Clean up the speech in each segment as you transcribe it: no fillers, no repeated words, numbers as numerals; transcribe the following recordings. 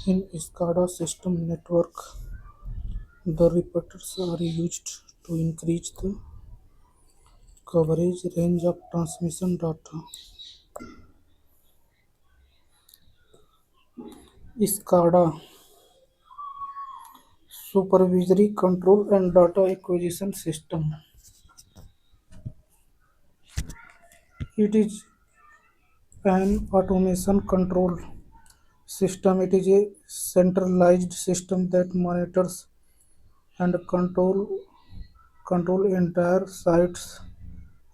In SCADA system network, the repeaters are used to increase the coverage range of transmission data. SCADA supervisory control and data acquisition system. It is an automation control system. It is a centralized system that monitors and control entire sites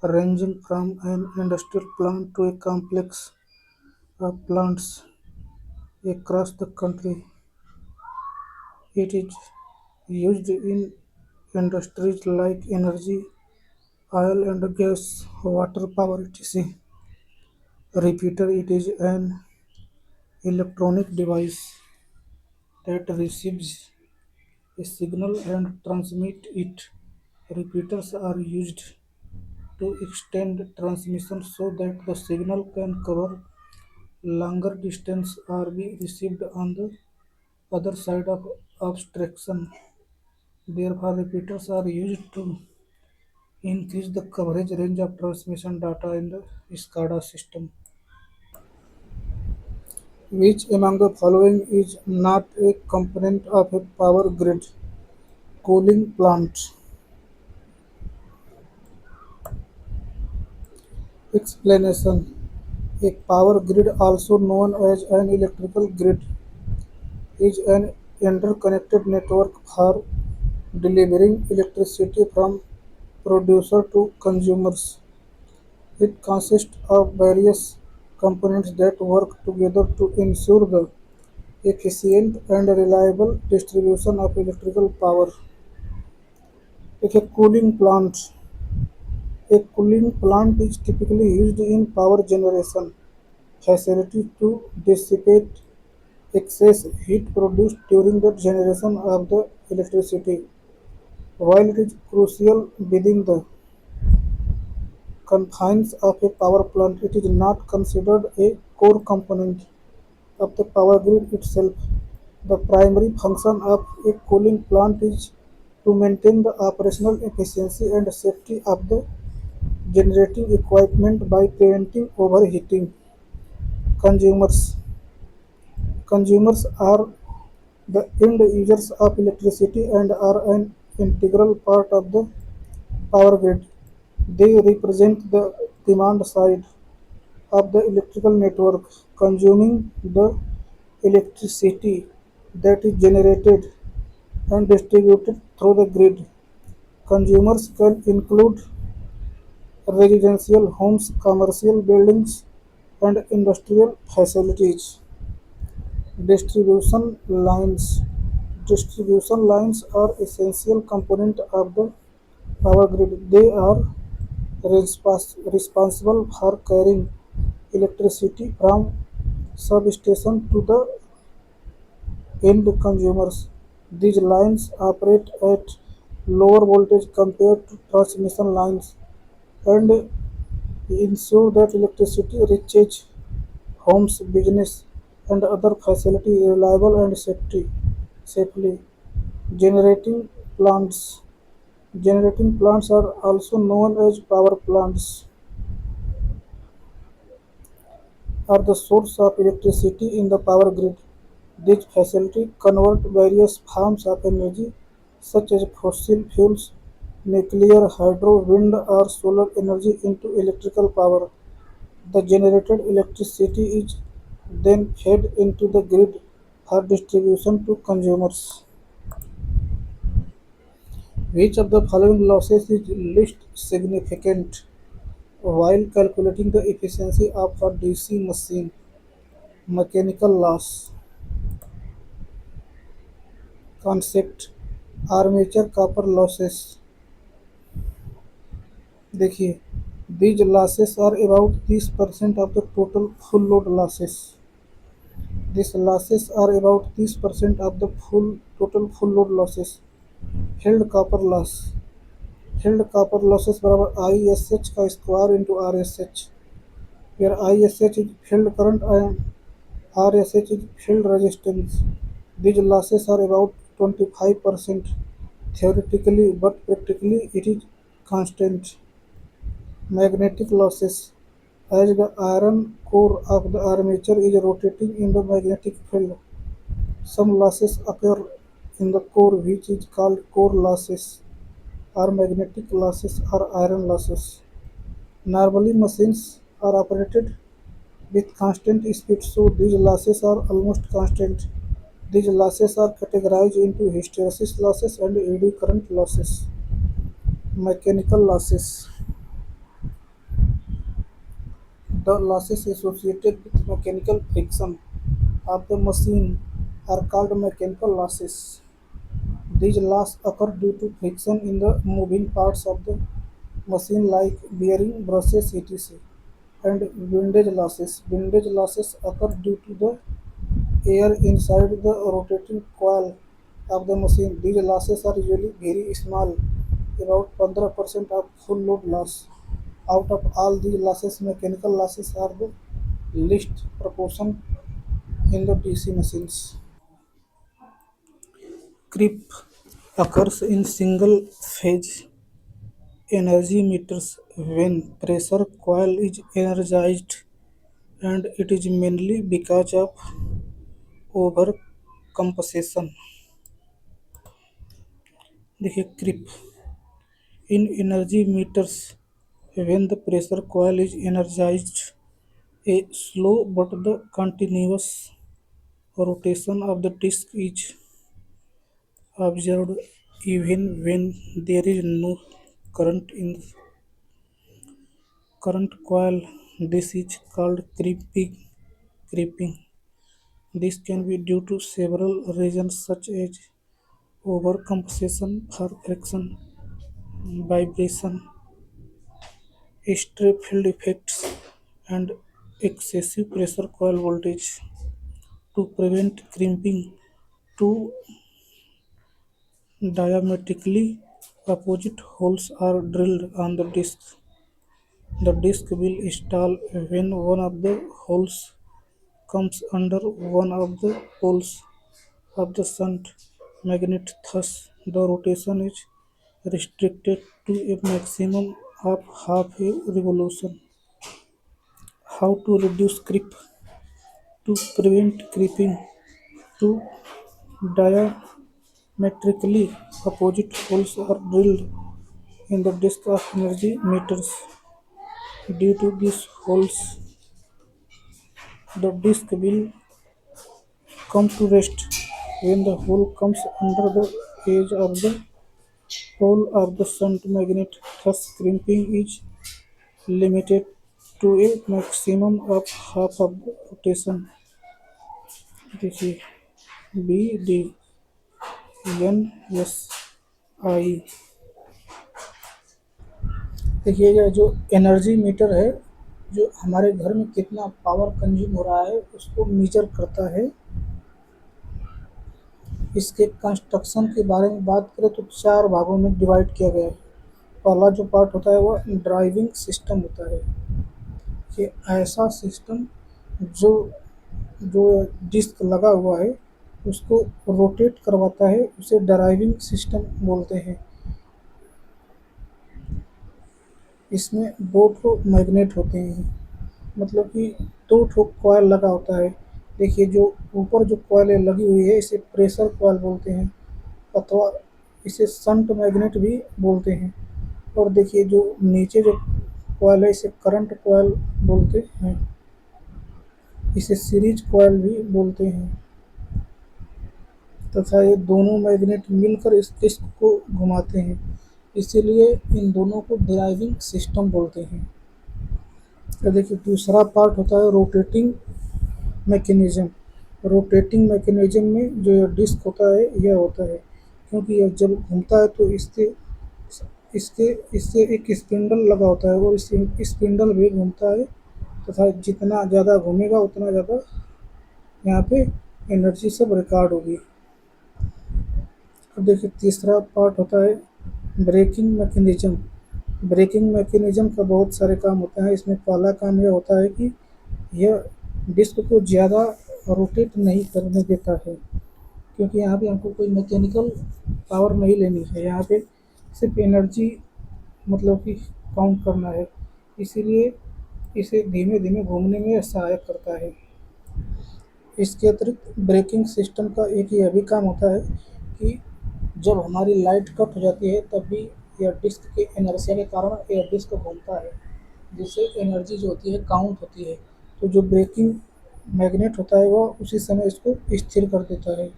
ranging from an industrial plant to a complex of plants across the country. It is used in industries like energy, oil and gas, water power, etc. Repeater it is an electronic device that receives a signal and transmits it. Repeaters are used to extend transmission so that the signal can cover longer distance or be received on the other side of obstruction. Therefore, repeaters are used to increase the coverage range of transmission data in the SCADA system. Which among the following is not a component of a power grid? Cooling plant. Explanation. A power grid, also known as an electrical grid, is an interconnected network for delivering electricity from producer to consumers. It consists of various components that work together to ensure the efficient and reliable distribution of electrical power. A cooling plant. A cooling plant is typically used in power generation facilities to dissipate excess heat produced during the generation of the electricity. While it is crucial within the confines of a power plant, it is not considered a core component of the power grid itself. The primary function of a cooling plant is to maintain the operational efficiency and safety of the generating equipment by preventing overheating. Consumers. Consumers are the end users of electricity and are an integral part of the power grid. They represent the demand side of the electrical network, consuming the electricity that is generated and distributed through the grid. Consumers can include residential homes, commercial buildings, and industrial facilities. Distribution lines. Distribution lines are essential component of the power grid. They are responsible for carrying electricity from substation to the end consumers. These lines operate at lower voltage compared to transmission lines and ensure that electricity reaches homes, business, and other facilities reliable and safely. Generating plants. Generating plants are also known as power plants, are the source of electricity in the power grid. These facilities convert various forms of energy such as fossil fuels, nuclear, hydro, wind or solar energy into electrical power. The generated electricity is then fed into the grid for distribution to consumers. Which of the following losses is least significant while calculating the efficiency of a DC machine? Mechanical loss. Concept. Armature copper losses. देखिए, these losses are about 30% of the total full load losses. These losses are about 30% of the total full load losses. Held copper loss. Held copper losses बराबर ISH का square into RSH, where ISH is field current and RSH is field resistance. These losses are about 25% theoretically, but practically it is constant. Magnetic losses. As the iron core of the armature is rotating in the magnetic field, some losses occur in the core which is called core losses or magnetic losses or iron losses. Normally machines are operated with constant speed, so these losses are almost constant. These losses are categorized into hysteresis losses and eddy current losses. Mechanical losses. The losses associated with mechanical friction of the machine are called mechanical losses. These losses occur due to friction in the moving parts of the machine like bearing, brushes, etc. And windage losses. Windage losses occur due to the air inside the rotating coil of the machine. These losses are usually very small, about 15% of full load loss. Out of all these losses, mechanical losses are the least proportion in the DC machines. Creep occurs in single phase energy meters when pressure coil is energized, and it is mainly because of overcompensation. देखिए क्रिप in energy meters when the pressure coil is energized, a slow but the continuous rotation of the disk is observed even when there is no current in current coil. This is called creeping. This can be due to several reasons such as overcompensation or friction, vibration, stray field effects, and excessive pressure coil voltage. To prevent crimping, two diametrically opposite holes are drilled on the disc. The disc will stall when one of the holes comes under one of the poles of the shunt magnet. Thus, the rotation is restricted to a maximum of half a revolution. How to reduce creep? To prevent creeping, two diametrically opposite holes are drilled in the disk of energy meters. Due to these holes, the disk will come to rest when the hole comes under the edge of the pole of the shunt magnet. Thus, crimping is limited to a maximum of half of the rotation. देखिए B D N S I. देखिए यह जो energy meter है जो हमारे घर में कितना पावर कंज्यूम हो रहा है उसको मेजर करता है। इसके कंस्ट्रक्शन के बारे में बात करें तो चार भागों में डिवाइड किया गया है। पहला जो पार्ट होता है वह ड्राइविंग सिस्टम होता है। ये ऐसा सिस्टम जो जो डिस्क लगा हुआ है उसको रोटेट करवाता है, उसे ड्राइविंग सिस्टम बोलते हैं। इसमें दो ठो मैग्नेट होते हैं, मतलब कि दो ठो कॉइल लगा होता है। देखिए जो ऊपर जो कॉइल लगी हुई है इसे प्रेशर कॉइल बोलते हैं अथवा इसे शंट मैग्नेट भी बोलते हैं। और देखिए जो नीचे जो कॉइल है इसे करंट कॉइल बोलते हैं, इसे सीरीज कॉइल भी बोलते हैं। तथा ये दोनों मैग्नेट मिलकर इस डिस्क को घुमाते हैं, इसीलिए इन दोनों को ड्राइविंग सिस्टम बोलते हैं। तो देखिए दूसरा पार्ट होता है रोटेटिंग मैकेनिज्म। रोटेटिंग मैकेनिज्म में जो यह डिस्क होता है यह होता है, क्योंकि यह जब घूमता है तो इससे इसके इससे एक स्पिंडल लगा होता है और इस स्पिंडल भी घूमता है तथा जितना ज़्यादा घूमेगा उतना ज़्यादा यहाँ पे एनर्जी सब रिकॉर्ड होगी। अब देखिए तीसरा पार्ट होता है ब्रेकिंग मैकेनिज्म। ब्रेकिंग मैकेनिज्म का बहुत सारे काम होते हैं। इसमें पहला काम यह होता है कि यह डिस्क को ज़्यादा रोटेट नहीं करने देता है। क्योंकि यहाँ पे हमको कोई मैकेनिकल पावर नहीं लेनी है, यहाँ पे सिर्फ एनर्जी मतलब कि काउंट करना है। इसीलिए इसे धीमे धीमे घूमने में सहायक करता है। इसके अतिरिक्त ब्रेकिंग सिस्टम का एक यह भी काम होता है कि जब हमारी लाइट कट हो जाती है तब भी यह डिस्क के इनर्शिया के कारण यह डिस्क घूमता है, जिससे एनर्जी जो होती है काउंट होती है। तो जो ब्रेकिंग मैग्नेट होता है वह उसी समय इसको स्थिर कर देता है।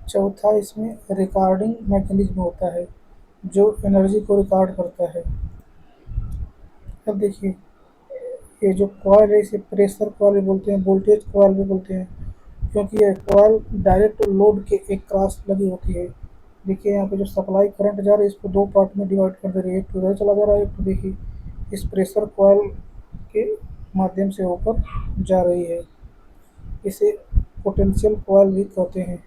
चौथा इसमें रिकॉर्डिंग मैकेनिज्म होता है जो एनर्जी को रिकॉर्ड करता है। अब देखिए, ये जो कॉइल है इसे प्रेशर कॉइल भी बोलते हैं, वोल्टेज कॉइल भी बोलते हैं, क्योंकि यह कॉइल डायरेक्ट लोड के एक क्रॉस लगी होती है। देखिए यहाँ पे जो सप्लाई करंट जा रही है इसको दो पार्ट में डिवाइड कर दे रही है, एक तो इधर चला जा रहा है, एक तो देखिए इस प्रेशर कॉइल के माध्यम से होकर जा रही है। इसे पोटेंशियल कॉइल भी कहते हैं।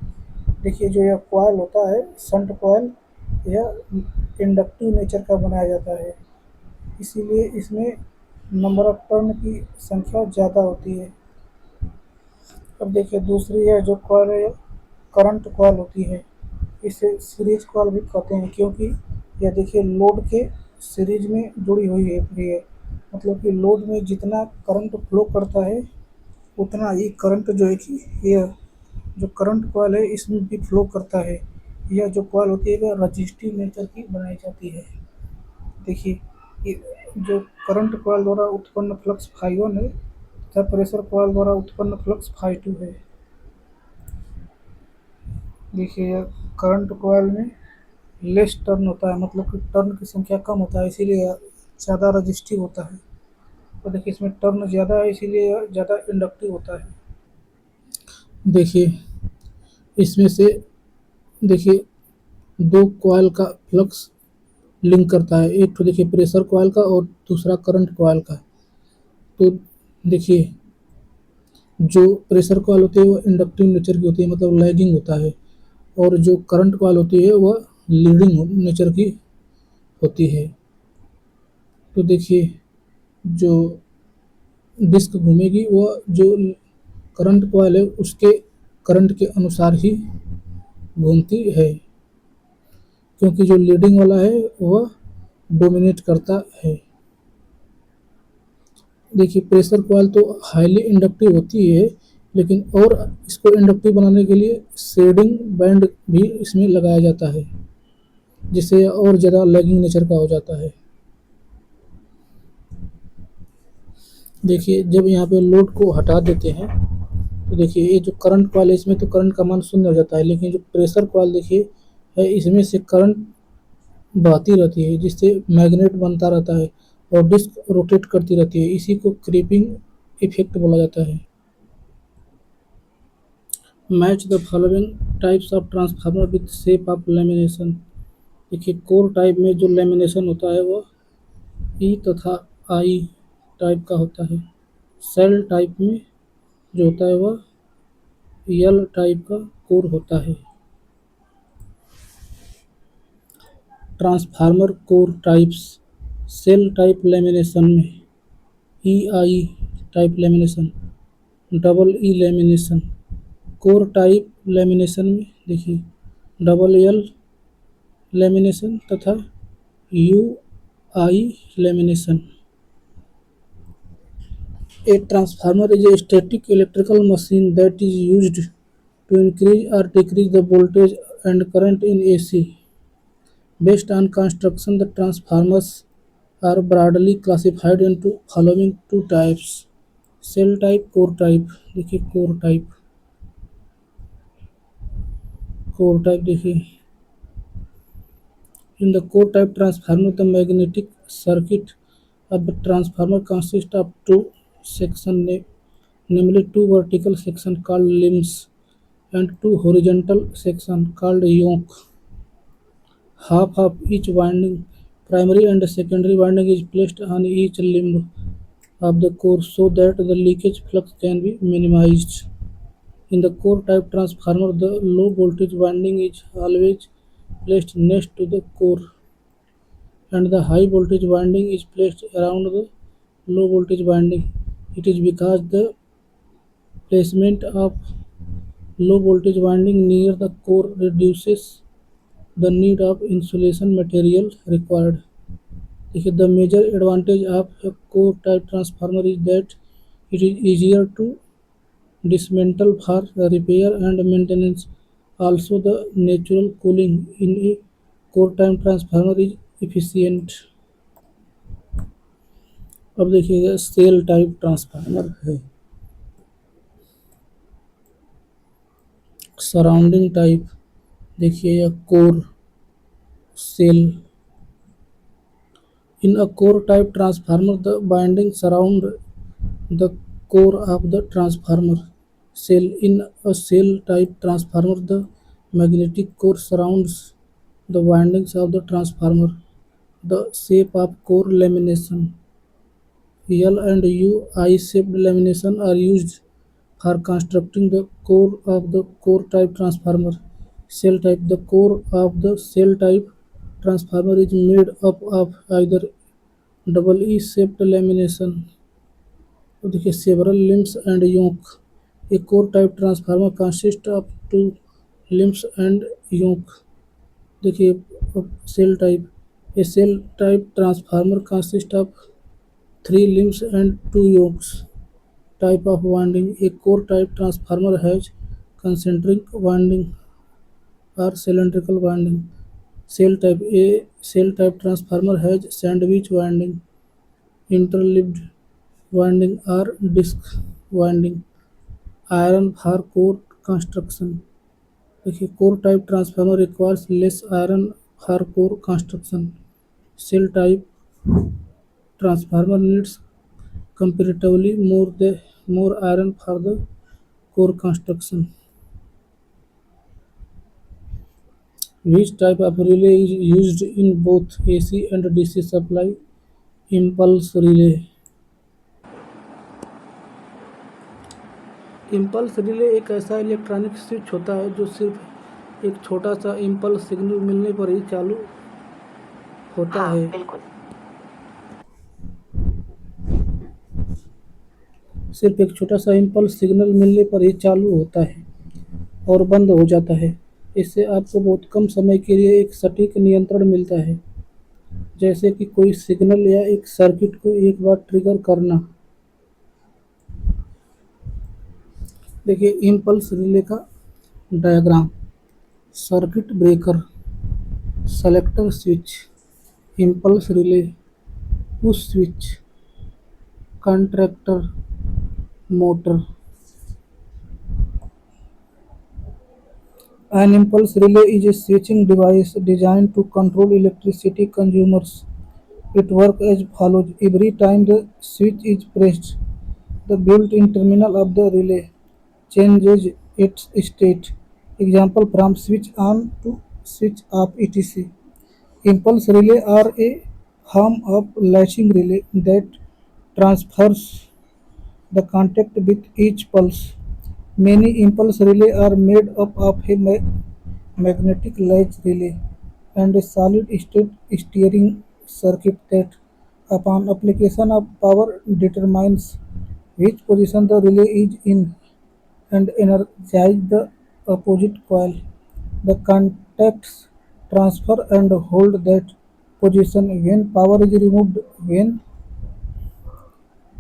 देखिए जो यह कॉइल होता है शंट कॉइल, यह इंडक्टिव नेचर का बनाया जाता है, इसीलिए इसमें नंबर ऑफ टर्न की संख्या ज़्यादा होती है। अब देखिए दूसरी है जो कॉइल है, करंट कॉइल होती है। इसे सीरीज कॉइल भी कहते हैं, क्योंकि यह देखिए लोड के सीरीज में जुड़ी हुई है। मतलब कि लोड में जितना करंट फ्लो करता है उतना ही करंट जो है कि यह जो करंट कॉइल है इसमें भी फ्लो करता है। यह जो कॉइल होती है वह रजिस्टिव नेचर की बनाई जाती है। देखिए ये जो करंट कॉइल द्वारा उत्पन्न फ्लक्स φ1 है तथा प्रेशर कॉइल द्वारा उत्पन्न फ्लक्स φ2 है। देखिए यह करंट कॉइल में लेस टर्न होता है, मतलब कि टर्न की संख्या कम होता है, इसीलिए यह ज़्यादा रजिस्टिव होता है। और देखिए इसमें टर्न ज़्यादा है इसीलिए यह ज़्यादा इंडक्टिव होता है। देखिए इसमें से देखिए दो कॉइल का फ्लक्स लिंक करता है, एक तो देखिए प्रेशर कॉइल का और दूसरा करंट कॉइल का। तो देखिए जो प्रेशर कॉइल होती है वो इंडक्टिव नेचर की होती है, मतलब लैगिंग होता है, और जो करंट कॉइल होती है वह लीडिंग नेचर की होती है। तो देखिए जो डिस्क घूमेगी वह जो करंट कॉइल है उसके करंट के अनुसार ही घूमती है, क्योंकि जो लीडिंग वाला है वह डोमिनेट करता है। देखिए प्रेशर कॉइल तो हाईली इंडक्टिव होती है, लेकिन और इसको इंडक्टिव बनाने के लिए शेडिंग बैंड भी इसमें लगाया जाता है, जिससे और ज़्यादा लैगिंग नेचर का हो जाता है। देखिए जब यहाँ पे लोड को हटा देते हैं तो देखिए ये जो करंट कॉइल है इसमें तो करंट का मान शून्य हो जाता है, लेकिन जो प्रेशर कॉइल देखिए है इसमें से करंट बहती रहती है, जिससे मैग्नेट बनता रहता है और डिस्क रोटेट करती रहती है। इसी को क्रीपिंग इफेक्ट बोला जाता है। Match the following types of transformer with shape of lamination. देखिए कोर टाइप में जो लेमिनेशन होता है वह ई तथा आई टाइप का होता है। सेल टाइप में जो होता है वह एल टाइप का कोर होता है। Transformer core types, shell type lamination में E I type lamination, double E lamination. Core type lamination में देखिए डबल एल लेमिनेशन तथा U I lamination. A transformer is a static electrical machine that is used to increase or decrease the voltage and current in AC. Based on construction, the transformers are broadly classified into following two types: cell type, core type। देखिए core type देखिए in the core type transformer, the magnetic circuit of the transformer consists of two sections, namely two vertical sections called limbs and two horizontal sections called yoke. Half of each winding, primary and secondary winding, is placed on each limb of the core so that the leakage flux can be minimized. In the core type transformer, the low voltage winding is always placed next to the core, and the high voltage winding is placed around the low voltage winding. It is because the placement of Low voltage winding near the core reduces the need of insulation material required. देखिए the major advantage of a core type transformer is that it is easier to dismantle for repair and maintenance. Also, the natural cooling in a core type transformer is efficient. अब देखिएगा shell type transformer है। Surrounding type देखिए core shell. In a core type transformer, the binding surround the core of the transformer cell. In a cell type transformer, the magnetic core surrounds the windings of the transformer. The shape of core lamination L and U I-shaped lamination are used for constructing the core of the core type transformer. Cell type The core of the cell type transformer is made up of either double E-shaped lamination तो देखिए several limbs and yoke. A core type transformer consists of two limbs and yoke. देखिए cell type. A cell type transformer consists of three limbs and two yokes. Type of winding. A core type transformer has concentric winding or cylindrical winding. Cell type. A cell type transformer has sandwich winding, interleaved winding or disc winding. Iron for core construction. देखिए core type transformer requires less iron for core construction. Cell type transformer needs comparatively more iron for the core construction. Which type of relay is used in both AC and DC supply? Impulse relay. Impulse relay एक ऐसा electronic switch होता है जो सिर्फ एक छोटा सा impulse signal मिलने पर ही चालू होता है। बिल्कुल। सिर्फ एक छोटा सा इम्पल्स सिग्नल मिलने पर ही चालू होता है और बंद हो जाता है। इससे आपको बहुत कम समय के लिए एक सटीक नियंत्रण मिलता है, जैसे कि कोई सिग्नल या एक सर्किट को एक बार ट्रिगर करना। देखिए इम्पल्स रिले का diagram. Circuit breaker, selector switch, impulse relay, push switch, contractor, motor. An impulse relay is a switching device designed to control electricity consumers. It works as follows. Every time the switch is pressed, the built-in terminal of the relay changes its state. Example from switch on to switch off etc. Impulse relay are a form of latching relay that transfers the contact with each pulse. Many impulse relay are made up of a magnetic latch relay and a solid-state steering circuit that, upon application of power, determines which position the relay is in and energize the opposite coil. The contacts transfer and hold that position when power is removed. When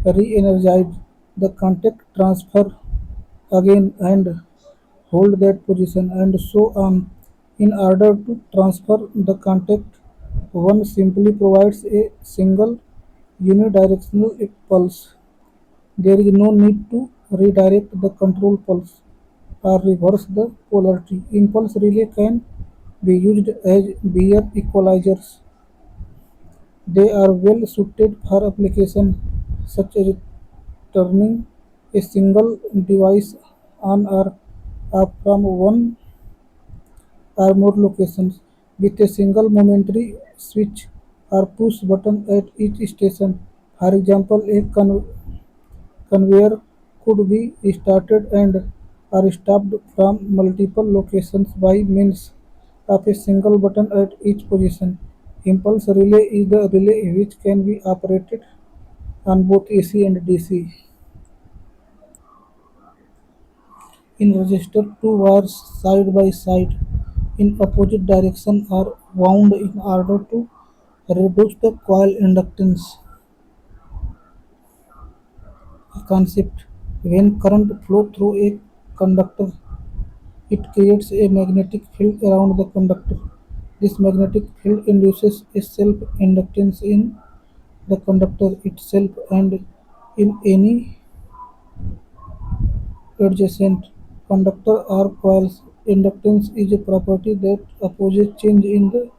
re-energized, the contact transfer again and hold that position, and so on. In order to transfer the contact, one simply provides a single unidirectional pulse. There is no need to redirect the control pulse or reverse the polarity. Impulse relay can be used as Bayer equalizers. They are well suited for applications such as turning a single device on or off from one or more locations with a single momentary switch or push button at each station. For example, a conveyor could be started and or stopped from multiple locations by means of a single button at each position. Impulse relay is the relay which can be operated on both AC and DC. In resistor, two wires side by side in opposite direction are wound in order to reduce the coil inductance. Concept: when current flows through a conductor, it creates a magnetic field around the conductor. This magnetic field induces a self-inductance in the conductor itself and in any adjacent conductor or coils. Inductance is a property that opposes change in the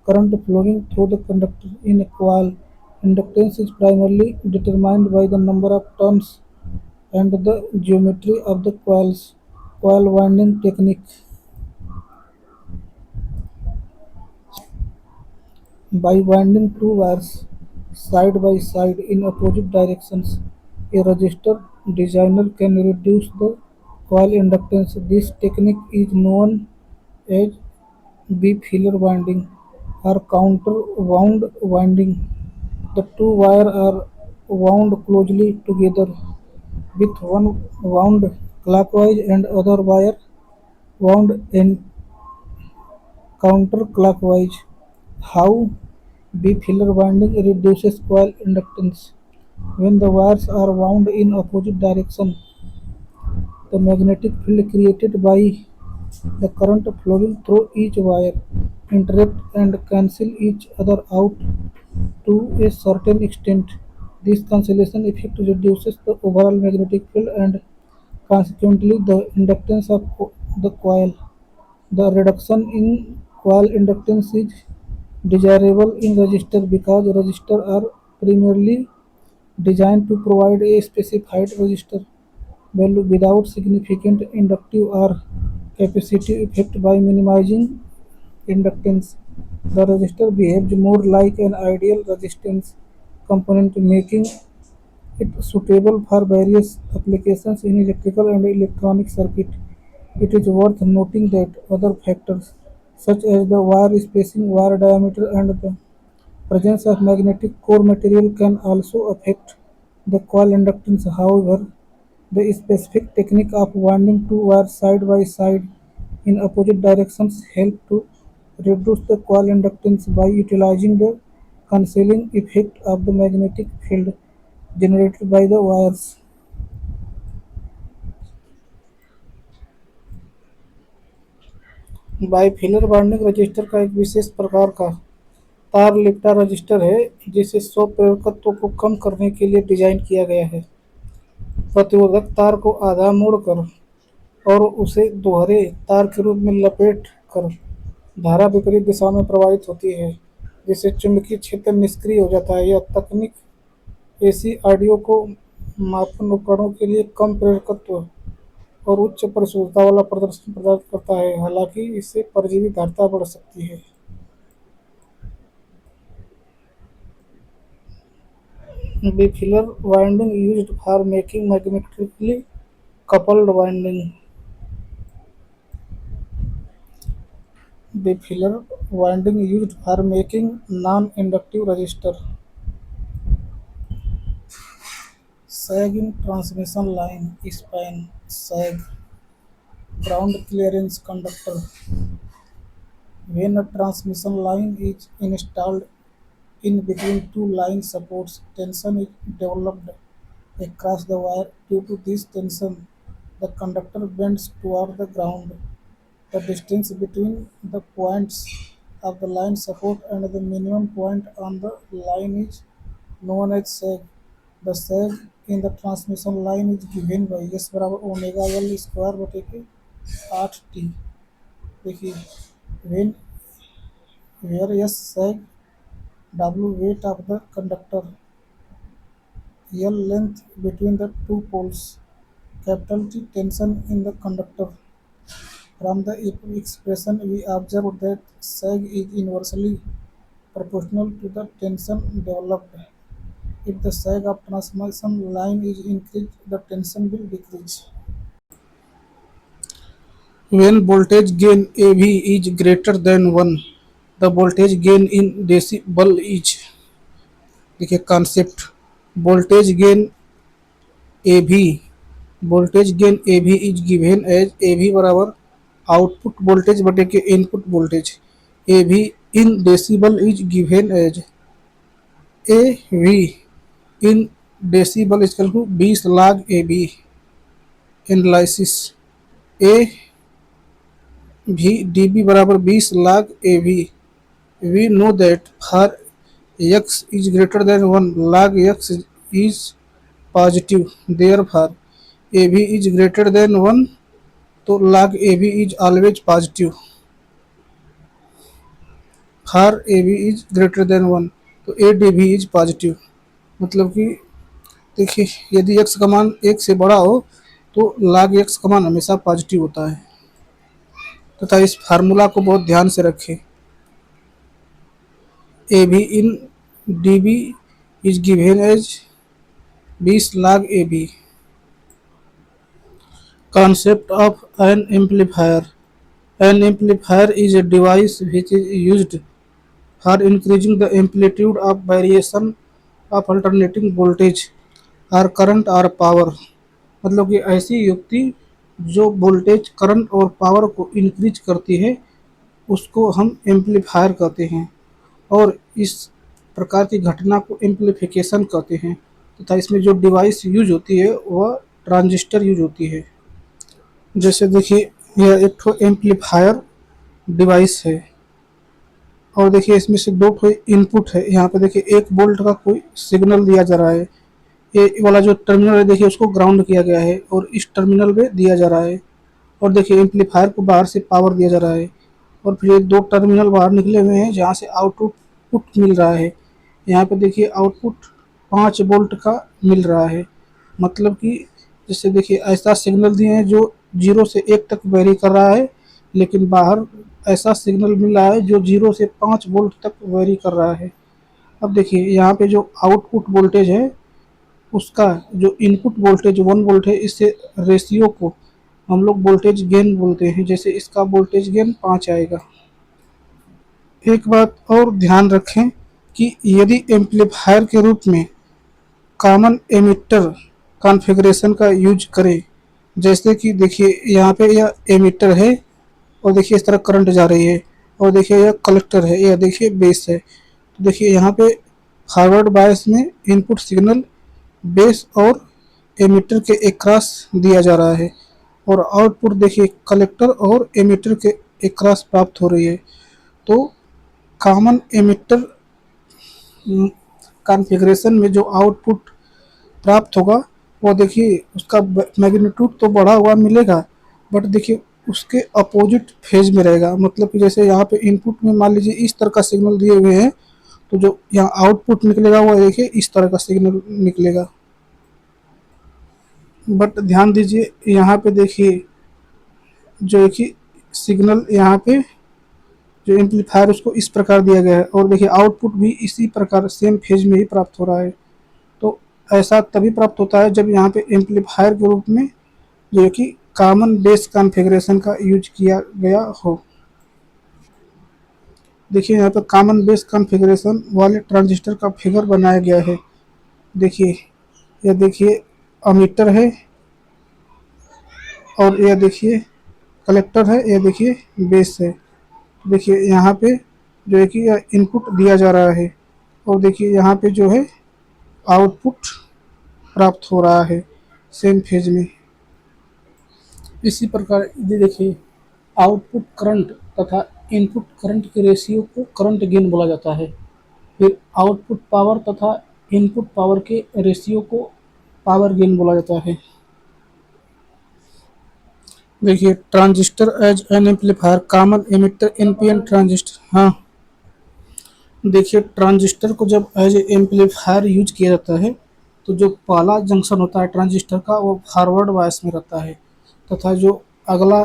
current flowing through the conductor. In a coil, inductance is primarily determined by the number of turns and the geometry of the coils. Coil winding technique: by winding two wires side by side in opposite directions, a resistor designer can reduce the coil inductance. This technique is known as B-filler winding or counter-wound winding. The two wires are wound closely together, with one wound clockwise and other wire wound in counterclockwise. How B-filler winding reduces coil inductance: when the wires are wound in opposite direction, the magnetic field created by the current flowing through each wire interact and cancel each other out to a certain extent. This cancellation effect reduces the overall magnetic field and consequently the inductance of the coil. The reduction in coil inductance is desirable in resistor because resistors are primarily designed to provide a specified resistor value without significant inductive or capacitive effect. By minimizing inductance, the resistor behaves more like an ideal resistance component, making it suitable for various applications in electrical and electronic circuit. It is worth noting that other factors such as the wire spacing, wire diameter, and the presence of magnetic core material can also affect the coil inductance. However, the specific technique of winding two wires side by side in opposite directions help to reduce the coil inductance by utilizing the cancelling effect of the magnetic field generated by the wires. Bifilar winding resistor का एक विशेष प्रकार का तार लिपटा register है जिसे स्व प्रेरकत्व को कम करने के लिए डिजाइन किया गया है। प्रतिरोधक तार को आधा मोड़कर और उसे दोहरे तार के रूप में लपेट कर धारा विपरीत दिशा में प्रवाहित होती है, जिससे चुंबकीय क्षेत्र निष्क्रिय हो जाता है। यह तकनीक एसी ऑडियो को मापन उपकरणों के लिए कम प्रेरकत्व और उच्च परिशुद्धता वाला प्रदर्शन प्रदान करता है, हालांकि इससे परजीवी धारिता बढ़ सकती है। Bifilar winding used for making magnetically coupled winding. Bifilar winding used for making non-inductive resistor. Sag in transmission line span. Sag, ground clearance conductor. When a transmission line is installed in between two line supports, tension is developed across the wire. Due to this tension, the conductor bends toward the ground. The distance between the points of the line support and the minimum point on the line is known as sag. The sag in the transmission line is given by S बराबर omega L square बटे के 8T। देखिए, when where S sag, W weight of the conductor, L length between the two poles, capital T tension in the conductor. From the expression we observe that sag is inversely proportional to the tension developed. If the sag of transmission line is increased, the tension will decrease. When voltage gain AV is greater than 1, the voltage gain in decibel is, देखिए concept, voltage gain AV voltage gain A V is given as A V बराबर output voltage बटे के input voltage A V in decibel is given as A V in decibel is equal to 20 log A B analysis A V D B बराबर 20 log A V know that for x is greater than 1 log x is positive therefore ab is greater than 1 तो log ab is always positive for ab is greater than 1 तो adb is positive। मतलब कि देखिए यदि x का मान 1 से बड़ा हो तो log x का मान हमेशा पॉजिटिव होता है तथा इस फार्मूला को बहुत ध्यान से रखें। ab in db is given as 20 log ab। Concept of an amplifier. An amplifier is a device which is used for increasing the amplitude of variation of alternating voltage or current or power। मतलब कि ऐसी युक्ति जो voltage current और power को increase करती है उसको हम एम्पलीफायर कहते हैं और इस प्रकार की घटना को एम्पलीफिकेशन कहते हैं तथा इसमें जो डिवाइस यूज होती है वह ट्रांजिस्टर यूज होती है। जैसे देखिए यह एक ठो एम्पलीफायर डिवाइस है और देखिए इसमें से दो ठो इनपुट है। यहाँ पे देखिए 1 वोल्ट का कोई सिग्नल दिया जा रहा है। ये वाला जो टर्मिनल है देखिए उसको ग्राउंड किया गया है और इस टर्मिनल पे दिया जा रहा है और देखिए एम्पलीफायर को बाहर से पावर दिया जा रहा है और फिर ये दो टर्मिनल बाहर निकले हुए हैं जहाँ से आउटपुट मिल रहा है। यहाँ पे देखिए आउटपुट 5 वोल्ट का मिल रहा है। मतलब कि जैसे देखिए ऐसा सिग्नल दिए हैं जो 0 से 1 तक वेरी कर रहा है लेकिन बाहर ऐसा सिग्नल मिल रहा है जो 0 से 5 वोल्ट तक वेरी कर रहा है। अब देखिए यहाँ पे जो आउटपुट वोल्टेज है उसका जो इनपुट वोल्टेज 1 वोल्ट है इससे रेशियो को हम लोग वोल्टेज गेन बोलते हैं। जैसे इसका वोल्टेज गेन 5 आएगा। एक बात और ध्यान रखें कि यदि एम्पलीफायर के रूप में कॉमन एमिटर कॉन्फ़िगरेशन का यूज करें जैसे कि देखिए यहाँ पे यह एमिटर है और देखिए इस तरह करंट जा रही है और देखिए यह कलेक्टर है, यह देखिए बेस है। तो देखिए यहाँ पे फॉरवर्ड बायस में इनपुट सिग्नल बेस और एमिटर के एक्रॉस दिया जा रहा है और आउटपुट देखिए कलेक्टर और एमिटर के एक्रॉस प्राप्त हो रही है। तो कॉमन एमिटर कॉन्फ़िगरेशन में जो आउटपुट प्राप्त होगा वो देखिए उसका मैग्नीट्यूड तो बढ़ा हुआ मिलेगा बट देखिए उसके अपोजिट फेज में रहेगा। मतलब कि जैसे यहाँ पे इनपुट में मान लीजिए इस तरह का सिग्नल दिए हुए हैं तो जो यहाँ आउटपुट निकलेगा वो देखिए इस तरह का सिग्नल निकलेगा। बट ध्यान दीजिए यहाँ पे देखिए जो है कि सिग्नल यहाँ पे जो एम्पलीफायर उसको इस प्रकार दिया गया है और देखिए आउटपुट भी इसी प्रकार सेम फेज में ही प्राप्त हो रहा है। तो ऐसा तभी प्राप्त होता है जब यहाँ पे एम्पलीफायर के रूप में जो है कि कॉमन बेस कॉन्फ़िगरेशन का यूज किया गया हो। देखिए यहाँ पे कॉमन बेस कॉन्फ़िगरेशन वाले ट्रांजिस्टर का फिगर बनाया गया है। देखिए यह देखिए अमीटर है और यह देखिए कलेक्टर है, यह देखिए बेस है। देखिए यहाँ पे जो है कि यह इनपुट दिया जा रहा है और देखिए यहाँ पे जो है आउटपुट प्राप्त हो रहा है सेम फेज में। इसी प्रकार ये देखिए आउटपुट करंट तथा इनपुट करंट के रेशियो को करंट गेन बोला जाता है। फिर आउटपुट पावर तथा इनपुट पावर के रेशियो को पावर गेन बोला जाता है। देखिए transistor as an amplifier common emitter NPN transistor. हाँ देखिए ट्रांजिस्टर को जब एज एम्पलीफायर यूज किया जाता है तो जो पहला जंक्शन होता है ट्रांजिस्टर का वो फॉरवर्ड बायस में रहता है तथा जो अगला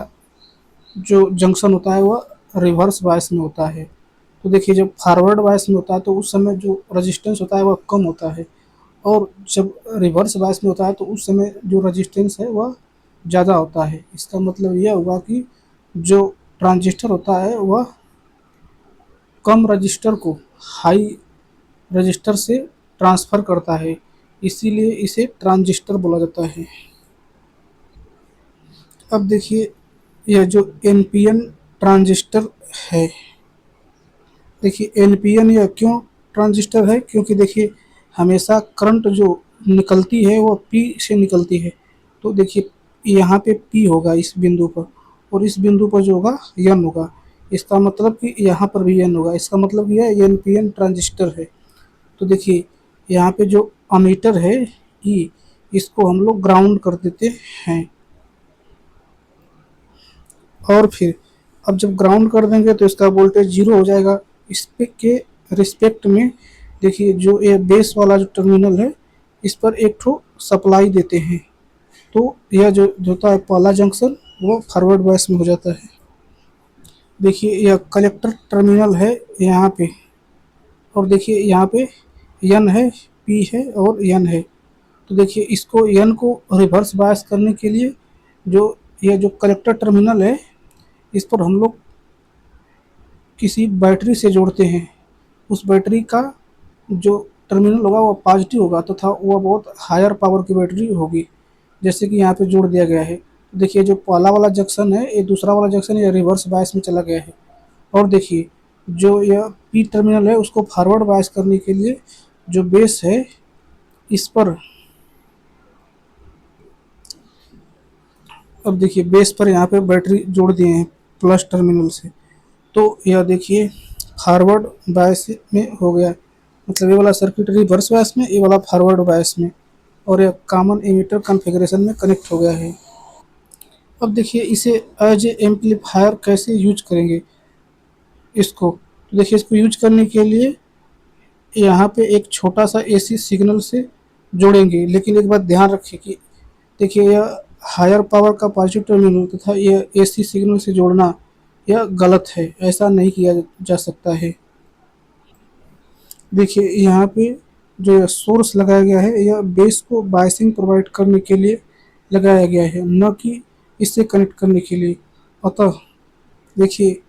जो जंक्शन होता है वह रिवर्स बायस में होता है। तो देखिए जब फॉरवर्ड बायस में होता है तो उस समय जो रेजिस्टेंस होता है वह कम होता है और जब रिवर्स बायस में होता है तो उस समय जो रेजिस्टेंस है वह ज़्यादा होता है। इसका मतलब यह हुआ कि जो ट्रांजिस्टर होता है वह कम रजिस्टर को हाई रजिस्टर से ट्रांसफ़र करता है, इसीलिए इसे ट्रांजिस्टर बोला जाता है। अब देखिए यह जो एनपीएन ट्रांजिस्टर है, देखिए एनपीएन यह क्यों ट्रांजिस्टर है, क्योंकि देखिए हमेशा करंट जो निकलती है वो पी से निकलती है। तो देखिए यहाँ पे पी होगा इस बिंदु पर, और इस बिंदु पर जो होगा एन होगा। इसका मतलब कि यहाँ पर भी एन होगा, इसका मतलब यह एनपीएन ट्रांजिस्टर है। तो देखिए यहाँ पे जो अमीटर है ई, इसको हम लोग ग्राउंड कर देते हैं। और फिर अब जब ग्राउंड कर देंगे तो इसका वोल्टेज जीरो हो जाएगा। इस पे के रिस्पेक्ट में देखिए जो ये बेस वाला जो टर्मिनल है, इस पर एक ठो सप्लाई देते हैं। तो यह जो होता है पहला जंक्शन, वो फॉरवर्ड बायस में हो जाता है। देखिए यह कलेक्टर टर्मिनल है यहाँ पे, और देखिए यहाँ पे एन है, पी है और एन है। तो देखिए इसको एन को रिवर्स बायस करने के लिए जो यह जो कलेक्टर टर्मिनल है, इस पर हम लोग किसी बैटरी से जोड़ते हैं। उस बैटरी का जो टर्मिनल होगा वो पॉजिटिव होगा तथा वह बहुत हायर पावर की बैटरी होगी, जैसे कि यहाँ पे जोड़ दिया गया है। देखिए जो पहला वाला जंक्शन है, ये दूसरा वाला जंक्शन ये रिवर्स बायस में चला गया है। और देखिए जो यह पी टर्मिनल है उसको फॉरवर्ड बायस करने के लिए जो बेस है, इस पर अब देखिए बेस पर यहाँ पे बैटरी जोड़ दिए हैं प्लस टर्मिनल से। तो यह देखिए फॉरवर्ड बायस में हो गया, मतलब ये वाला सर्किट रिवर्स बायस में, ये वाला फॉरवर्ड बायस में, और यह कॉमन एमिटर कॉन्फ़िगरेशन में कनेक्ट हो गया है। अब देखिए इसे एज ए एम्पलीफायर कैसे यूज करेंगे इसको। तो देखिए इसको यूज करने के लिए यहाँ पे एक छोटा सा एसी सिग्नल से जोड़ेंगे, लेकिन एक बात ध्यान रखिए कि देखिए यह हायर पावर का पॉजिटिव टर्मिनल तथा यह एसी सिग्नल से जोड़ना यह गलत है, ऐसा नहीं किया जा सकता है। देखिए यहाँ पे जो यह सोर्स लगाया गया है, यह बेस को बायसिंग प्रोवाइड करने के लिए लगाया गया है, न कि इससे कनेक्ट करने के लिए। अतः देखिए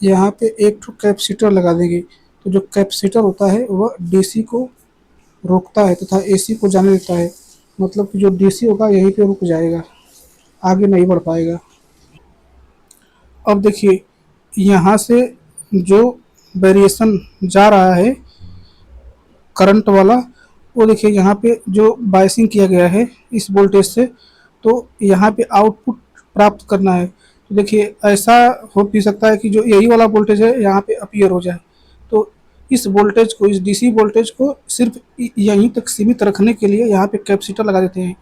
यहाँ पे एक ठो कैपेसिटर लगा देंगे। तो जो कैपेसिटर होता है वह डीसी को रोकता है तथा एसी को जाने देता है, मतलब कि जो डीसी होगा यहीं पे रुक जाएगा, आगे नहीं बढ़ पाएगा। अब देखिए यहाँ से जो वेरिएशन जा रहा है करंट वाला, वो देखिए यहाँ पे जो बायसिंग किया गया है इस वोल्टेज से, तो यहाँ पे आउटपुट प्राप्त करना है। तो देखिए ऐसा हो भी सकता है कि जो यही वाला वोल्टेज है यहाँ पे अपीयर हो जाए। तो इस वोल्टेज को, इस डीसी वोल्टेज को सिर्फ यहीं तक सीमित रखने के लिए यहाँ पे कैपेसिटर लगा देते हैं,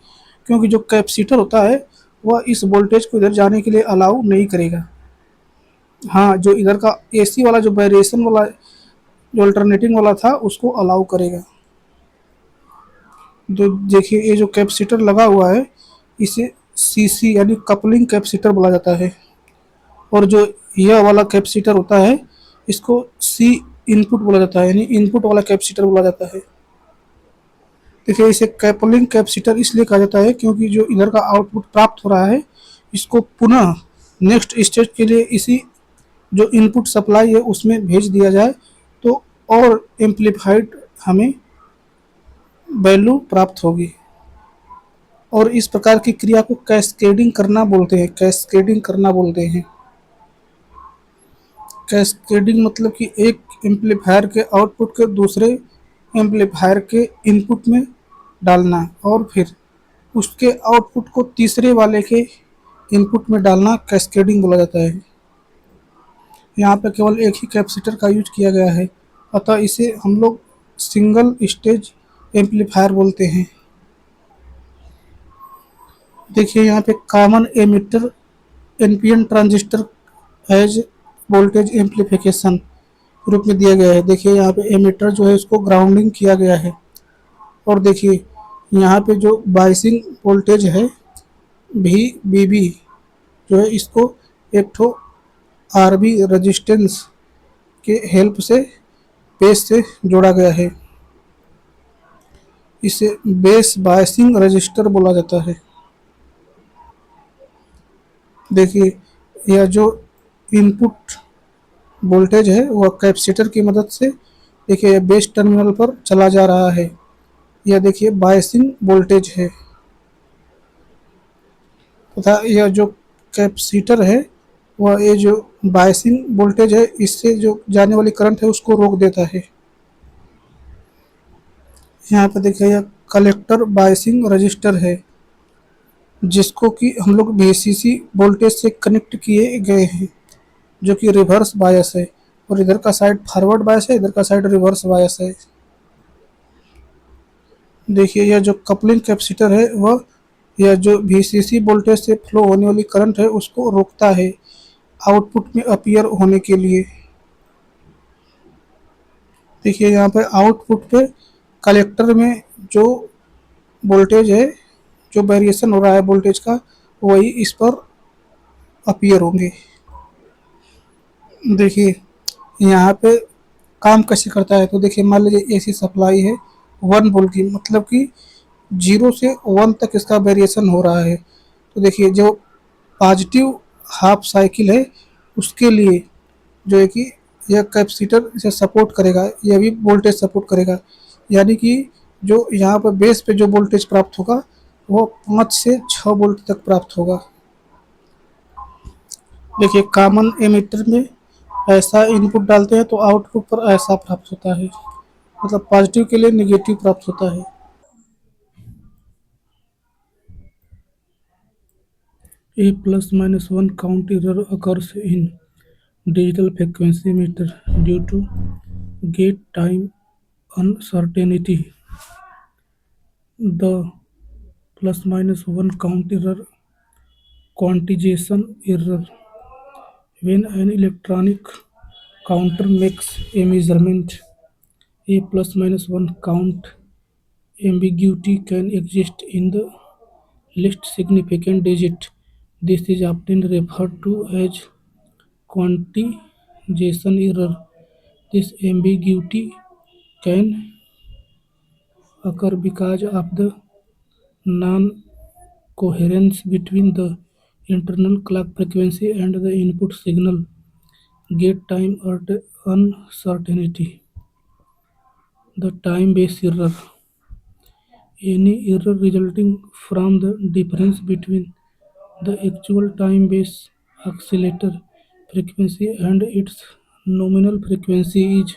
क्योंकि जो कैपेसिटर होता है वह इस वोल्टेज को इधर जाने के लिए अलाउ नहीं करेगा। हाँ, जो इधर का एसी वाला जो वेरिएशन वाला जो अल्टरनेटिंग वाला था उसको अलाउ करेगा। जो देखिए ये जो कैपेसिटर लगा हुआ है, इसे सीसी यानी कपलिंग कैपेसिटर बोला जाता है। और जो यह वाला कैपेसिटर होता है, इसको सी इनपुट बोला जाता है, यानी इनपुट वाला कैपेसिटर बोला जाता है। देखिए इसे कपलिंग कैपेसिटर इसलिए कहा जाता है क्योंकि जो इधर का आउटपुट प्राप्त हो रहा है, इसको पुनः नेक्स्ट स्टेज के लिए इसी जो इनपुट सप्लाई है उसमें भेज दिया जाए, तो और एम्पलीफाइड हमें वैल्यू प्राप्त होगी। और इस प्रकार की क्रिया को कैस्केडिंग करना बोलते हैं, कैस्केडिंग करना बोलते हैं। कैस्केडिंग मतलब कि एक एम्पलीफायर के आउटपुट के दूसरे एम्पलीफायर के इनपुट में डालना, और फिर उसके आउटपुट को तीसरे वाले के इनपुट में डालना कैस्केडिंग बोला जाता है। यहाँ पर केवल एक ही कैपेसिटर का यूज किया गया है, अतः इसे हम लोग सिंगल स्टेज एम्पलीफायर बोलते हैं। देखिए यहाँ पे common emitter NPN transistor as voltage amplification रूप में दिया गया है। देखिए यहाँ पे एमिटर जो है उसको ग्राउंडिंग किया गया है, और देखिए यहाँ पे जो बाइसिंग वोल्टेज है भी बीबी जो है, इसको एक ठो आरबी रेजिस्टेंस के हेल्प से बेस से जोड़ा गया है। इसे बेस बायसिंग रजिस्टर बोला जाता है। देखिए यह जो इनपुट वोल्टेज है वह कैपेसिटर की मदद से देखिए यह बेस टर्मिनल पर चला जा रहा है। यह देखिए बायसिंग वोल्टेज है, तथा यह जो कैपेसिटर है वह ये जो बायसिंग वोल्टेज है इससे जो जाने वाली करंट है उसको रोक देता है। यहाँ पे देखिए यह कलेक्टर बायसिंग रजिस्टर है जिसको कि हम लोग वीसीसी वोल्टेज से कनेक्ट किए गए हैं जो कि रिवर्स बायस है, और इधर का साइड फॉरवर्ड बायस है, इधर का साइड रिवर्स बायस है। देखिए यह जो कपलिंग कैपेसिटर है वह यह जो वीसीसी वोल्टेज से फ्लो होने वाली करंट है उसको रोकता है आउटपुट में अपीयर होने के लिए। देखिए यहाँ पे आउटपुट पे कलेक्टर में जो वोल्टेज है, जो वेरिएशन हो रहा है वोल्टेज का, वही इस पर अपीयर होंगे। देखिए यहाँ पे काम कैसे करता है, तो देखिए मान लीजिए एसी सप्लाई है 1 वोल्ट की, मतलब कि 0 से 1 तक इसका वेरिएशन हो रहा है। तो देखिए जो पॉजिटिव हाफ साइकिल है उसके लिए जो है कि यह कैपेसिटर इसे सपोर्ट करेगा, यह भी वोल्टेज सपोर्ट करेगा, यानी कि जो यहाँ पर बेस पे जो वोल्टेज प्राप्त होगा वो 5 से 6 वोल्ट तक प्राप्त होगा। देखिए कॉमन एमिटर में ऐसा इनपुट डालते हैं तो आउटपुट पर ऐसा प्राप्त होता है, मतलब पॉजिटिव के लिए नेगेटिव प्राप्त होता है। A plus minus 1 count error occurs in digital frequency meter due to gate time uncertainty. The plus minus 1 count error quantization error when an electronic counter makes a measurement. A plus minus 1 count ambiguity can exist in the least significant digit. This is often referred to as quantization error. This ambiguity can occur because of the non-coherence between the internal clock frequency and the input signal. Gate time or the uncertainty. The time-based error. Any error resulting from the difference between the actual time-based oscillator frequency and its nominal frequency is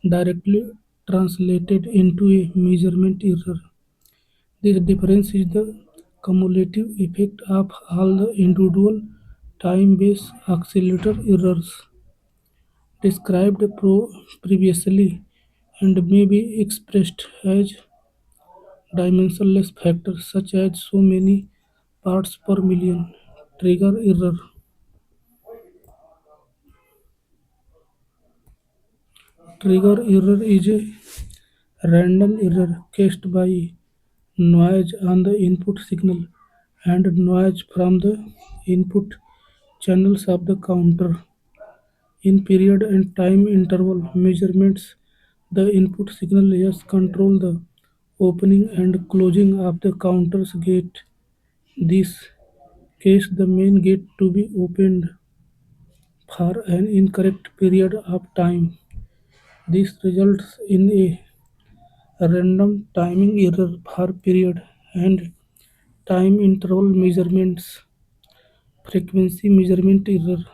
directly translated into a measurement error. This difference is the cumulative effect of all the individual time-based oscillator errors described previously and may be expressed as dimensionless factors such as so many parts per million. Trigger error. Trigger error is a random error caused by noise on the input signal and noise from the input channels of the counter. In period and time interval measurements, the input signal is control the opening and closing of the counter's gate. This case the main gate to be opened for an incorrect period of time. This results in a random timing error for period and time interval measurements. Frequency measurement error.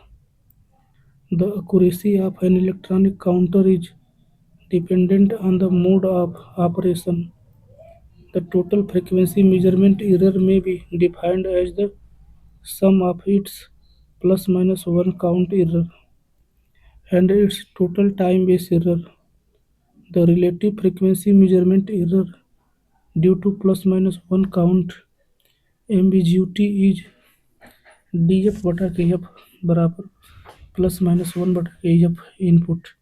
The accuracy of an electronic counter is dependent on the mode of operation. The total frequency measurement error may be defined as the sum of its plus minus 1 count error and its total time base error. The relative frequency measurement error due to plus minus 1 count ambiguity is df बटा kf बराबर plus minus 1 बटा kf input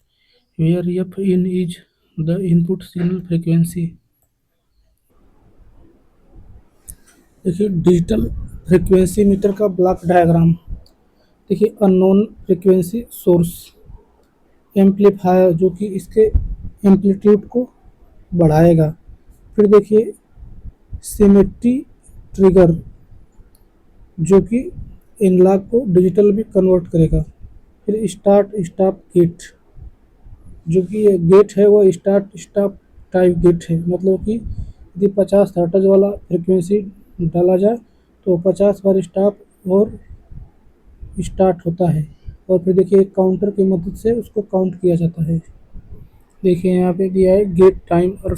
where f in is the input signal frequency। देखिए digital frequency meter का block diagram. देखिए unknown frequency source amplifier जो कि इसके amplitude को बढ़ाएगा। फिर देखिए सिमेट्री ट्रिगर जो कि एनालॉग को डिजिटल में कन्वर्ट करेगा। फिर स्टार्ट स्टॉप गेट जो कि ये गेट है वो स्टार्ट स्टॉप टाइप गेट है, मतलब कि यदि 50 हर्ट्ज वाला फ्रिक्वेंसी डाला जाए तो 50 बार स्टॉप और स्टार्ट होता है और फिर देखिए काउंटर की मदद से उसको काउंट किया जाता है। देखिए यहाँ पे दिया है गेट टाइम और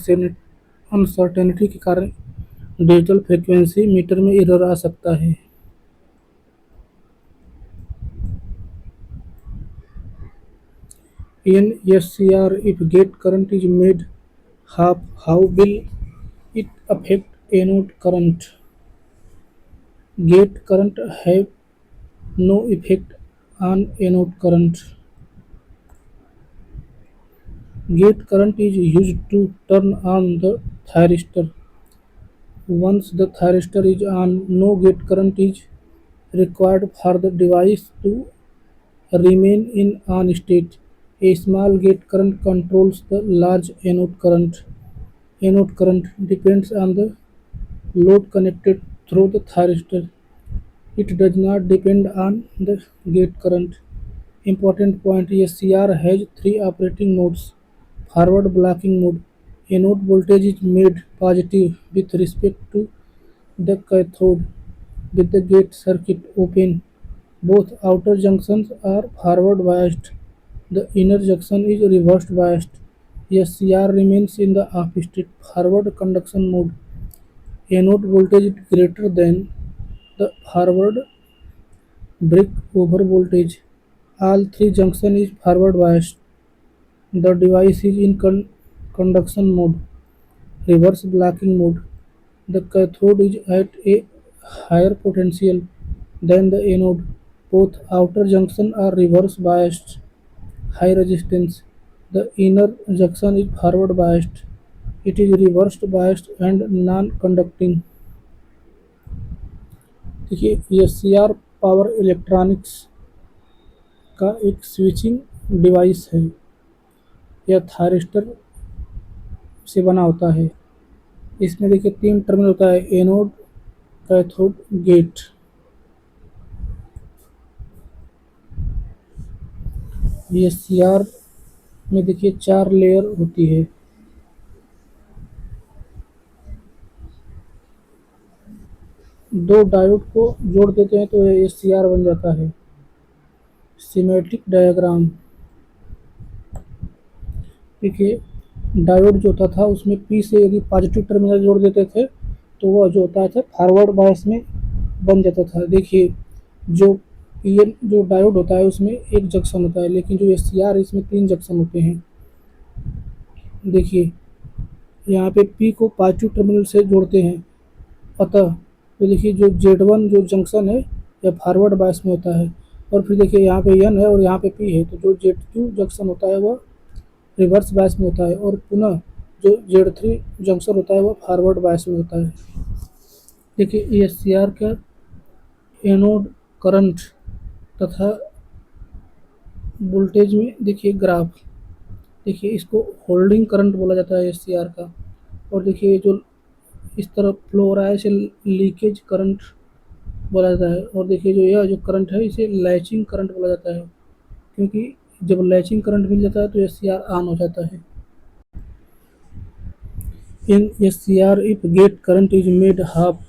अनसर्टेनिटी के कारण डिजिटल फ्रीक्वेंसी मीटर में एरर आ सकता है। In SCR, if gate current is made half, how will it affect anode current? Gate current have no effect on anode current. Gate current is used to turn on the thyristor. Once the thyristor is on, no gate current is required for the device to remain in on state. A small gate current controls the large anode current. Anode current depends on the load connected through the thyristor. It does not depend on the gate current. Important point: SCR has three operating modes. Forward blocking mode. Anode voltage is made positive with respect to the cathode with the gate circuit open. Both outer junctions are forward biased. The inner junction is reverse biased. SCR remains in the off state forward conduction mode. Anode voltage is greater than the forward brick over voltage. All three junction is forward biased. The device is in conduction mode, reverse blocking mode. The cathode is at a higher potential than the anode. Both outer junction are reverse biased, high resistance. The inner junction is forward biased. It is reverse biased and non-conducting. देखिए ये C R power electronics का एक switching device है। यह thyristor से बना होता है। इसमें देखिए तीन टर्मिनल होता है, एनोड, कैथोड, गेट। ये सी आर में देखिए चार लेयर होती है। दो डायोड को जोड़ देते हैं तो ये सी आर बन जाता है। सिमेट्रिक डायग्राम देखिए, डायोड जो होता था उसमें पी से यदि पॉजिटिव टर्मिनल जोड़ देते थे तो वह जो होता था फॉरवर्ड बायस में बन जाता था। देखिए जो पी एन जो डायोड होता है उसमें एक जंक्शन होता है, लेकिन जो एस सी आर इसमें तीन जंक्शन होते हैं। देखिए यहाँ पे पी को पॉजिटिव टर्मिनल से जोड़ते हैं, अतः तो देखिए जो Z1 जो जंक्शन है यह फॉरवर्ड बायस में होता है। और फिर देखिए यहाँ पे एन है और यहाँ पे पी है, तो जो Z2 जंक्शन होता है वह रिवर्स बायस में होता है और पुनः जो Z3 जंक्शन होता है वह फॉरवर्ड बायस में होता है। देखिए एस सी आर का एनोड करंट तथा वोल्टेज में देखिए ग्राफ, देखिए इसको होल्डिंग करंट बोला जाता है एस सी आर का। और देखिए जो इस तरफ फ्लो हो रहा है इसे लीकेज करंट बोला जाता है। और देखिए जो यह जो करंट है इसे लैचिंग करंट बोला जाता है, क्योंकि जब लैचिंग करंट मिल जाता है तो एस सी आर ऑन हो जाता है। In S C R if gate current is made half,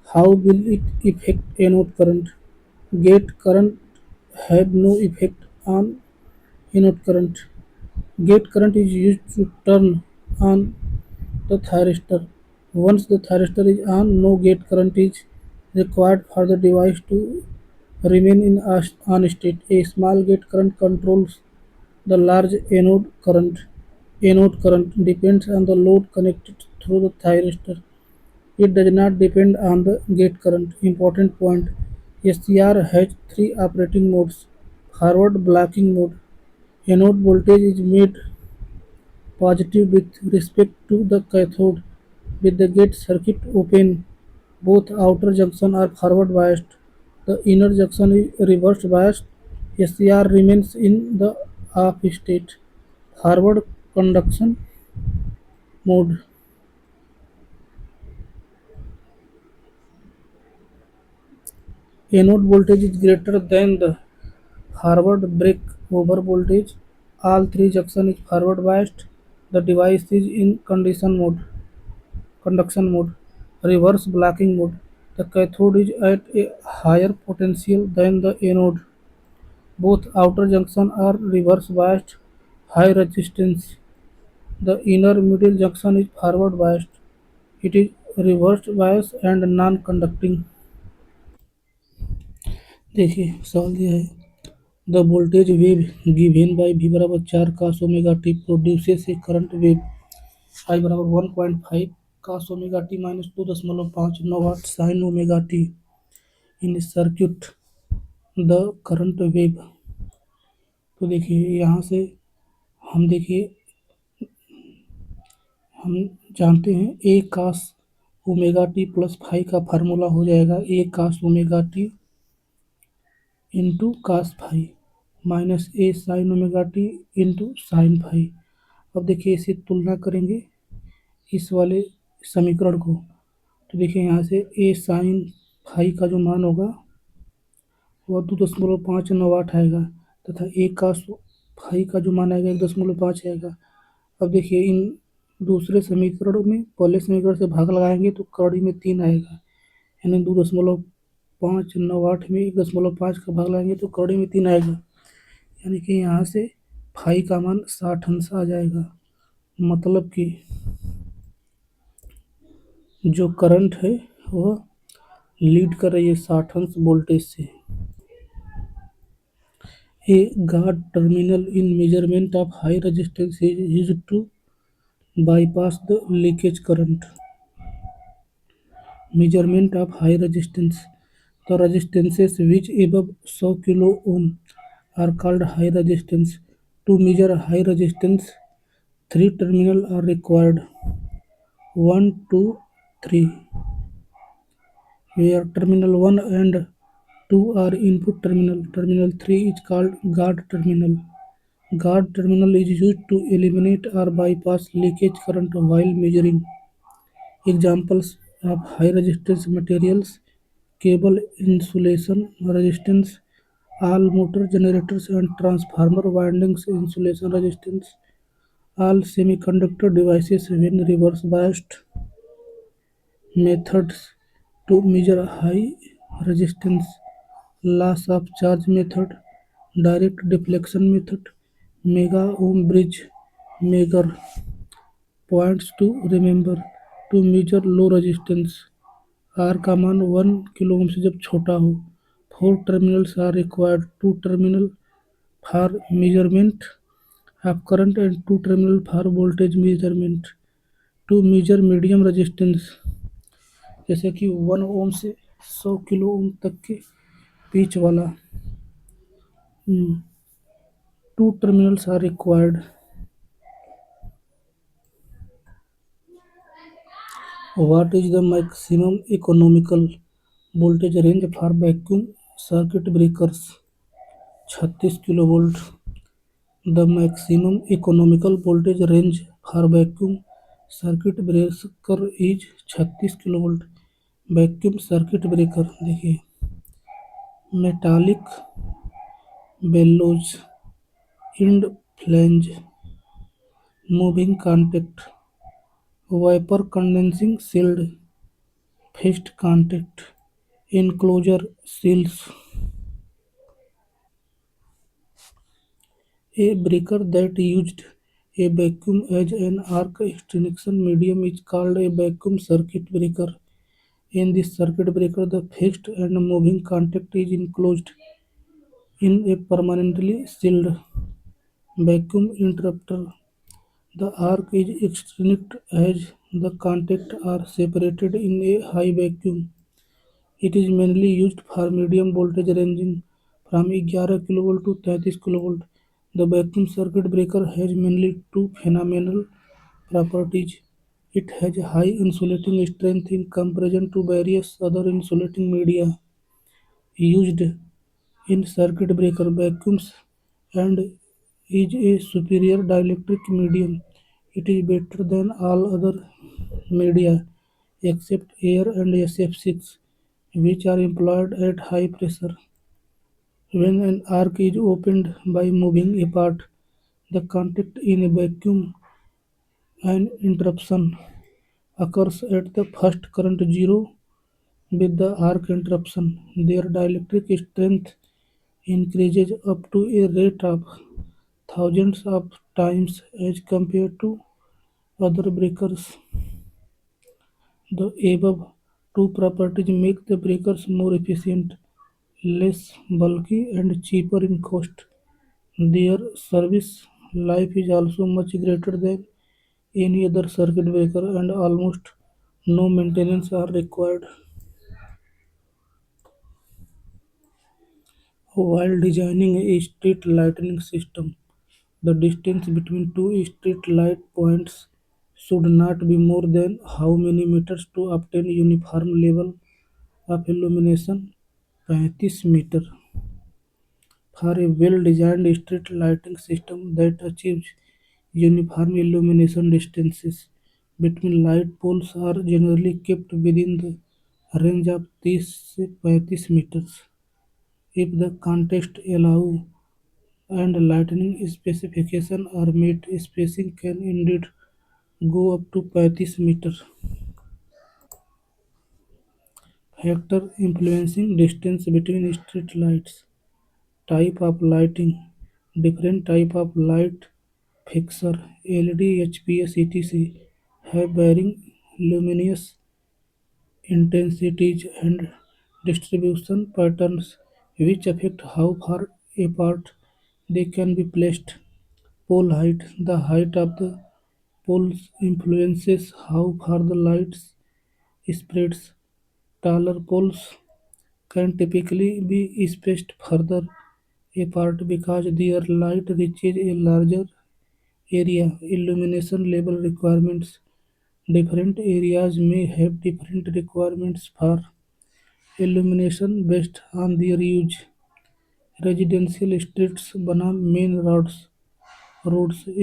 how will it affect anode current? Gate current had no effect on anode current. Gate current is used to turn on the thyristor. Once the thyristor is on, no gate current is required for the device to remain in on state. A small gate current controls the large anode current. Anode current depends on the load connected through the thyristor. It does not depend on the gate current. Important point: SCR has three operating modes. Forward blocking mode. Anode voltage is made positive with respect to the cathode with the gate circuit open. Both outer junctions are forward biased. The inner junction is reverse biased. SCR remains in the off state. Forward conduction mode. Anode voltage is greater than the forward break over voltage. All three junction is forward biased. The device is in conduction mode, reverse blocking mode. The cathode is at a higher potential than the anode. Both outer junctions are reverse biased, high resistance. The inner middle junction is forward biased. It is reverse bias and non-conducting. देखिए सवाल दिया है the voltage wave given by V बराबर 4 cos omega t produces a current wave I बराबर 1.5 cos omega t minus 2.5 what sine omega t in circuit the current wave. तो देखिए यहाँ से हम देखिए हम जानते हैं A cos omega t plus phi का फार्मूला हो जाएगा A cos omega t into cos phi minus A sine omega t into sine phi. अब देखिए इसे तुलना करेंगे इस वाले समीकरण को। तो देखिए यहाँ से ए साइन फाई का जो मान होगा वह 2.58 आएगा तथा ए कास फाई का जो मान आएगा 1.5 आएगा। अब देखिए इन दूसरे समीकरण में पहले समीकरण से भाग लगाएंगे तो कड़ी में 3 आएगा यानी 2.58 में 1.5 का भाग लगाएंगे तो कड़ी में 3 आएगा यानी कि यहाँ से फाई का मान 60 अंश आ जाएगा। मतलब कि जो करंट है वह लीड कर रही है 60 अंश वोल्टेज से। A guard terminal in measurement of high resistance is used to bypass the leakage current. Measurement of high resistance. The resistances which above 100 kilo ohm are called high resistance. To measure high resistance, three terminals are required. 1, 2, 3. Where terminal 1 and 2 are input terminal. Terminal 3 is called guard terminal. Guard terminal is used to eliminate or bypass leakage current while measuring. Examples of high resistance materials: cable insulation resistance, all motor generators and transformer windings insulation resistance, all semiconductor devices when reverse biased. Methods to measure high resistance: loss of charge method, direct deflection method, mega ohm bridge measure. Points to remember: to measure low resistance, R का मान 1 kilo ohm से जब छोटा हो, 4 terminals are required, 2 terminal for measurement of current and 2 terminal for voltage measurement. To measure medium resistance, जैसे कि 1 ओम से 100 kilo ohm तक के बीच वाला, 2 terminals are required. What is the maximum economical voltage range for vacuum circuit breakers? 36 kilovolt. The maximum economical voltage range for vacuum circuit breaker is 36 kilovolt. Vacuum circuit breaker देखिए metallic bellows end flange moving contact vapour condensing shield fixed contact enclosure seals. A breaker that used a vacuum as an arc extinction medium is called a vacuum circuit breaker. In this circuit breaker, the fixed and moving contact is enclosed in a permanently sealed vacuum interrupter. The arc is extinct as the contacts are separated in a high vacuum. It is mainly used for medium voltage ranging from 11 kV to 33 kV. The vacuum circuit breaker has mainly two phenomenal properties. It has high insulating strength in comparison to various other insulating media used in circuit breaker vacuums and is a superior dielectric medium. It is better than all other media except air and SF6 which are employed at high pressure. When an arc is opened by moving apart the contact in a vacuum, an interruption occurs at the first current zero With the arc interruption, their dielectric strength increases up to a rate of thousands of times as compared to other breakers. The above two properties make the breakers more efficient, less bulky, and cheaper in cost. Their service life is also much greater than any other circuit breaker, and almost no maintenance are required. While designing a street lighting system, the distance between two street light points should not be more than how many meters to obtain uniform level of illumination? 35 meters. For a well-designed street lighting system that achieves uniform illumination, distances between light poles are generally kept within the range of 30 meters. If the context allows and lighting specifications are met, spacing can indeed go up to 35 meters. Factor influencing distance between street lights. Type of lighting. Different type of light fixture LED, HPS, etc. have varying luminous intensities and distribution patterns which affect how far apart they can be placed. Pole height. The height of the poles influences how far the light spreads. Taller poles can typically be spaced further apart because their light reaches a larger area. Illumination level requirements. Different areas may have different requirements for illumination based on their use. Residential streets बनाम main roads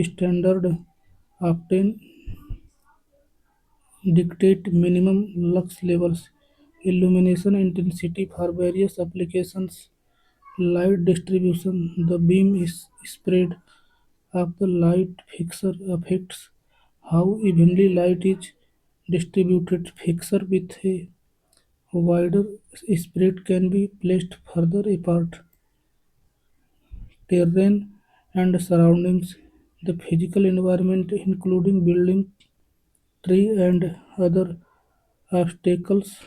standard often dictate minimum lux levels. Illumination intensity for various applications. Light distribution. The beam is spread of the light fixture affects how evenly light is distributed. Fixture with a wider spread can be placed further apart. Terrain and surroundings. The physical environment, including building, tree, and other obstacles,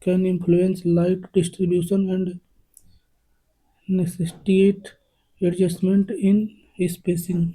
can influence light distribution and necessitate adjustment in spacing.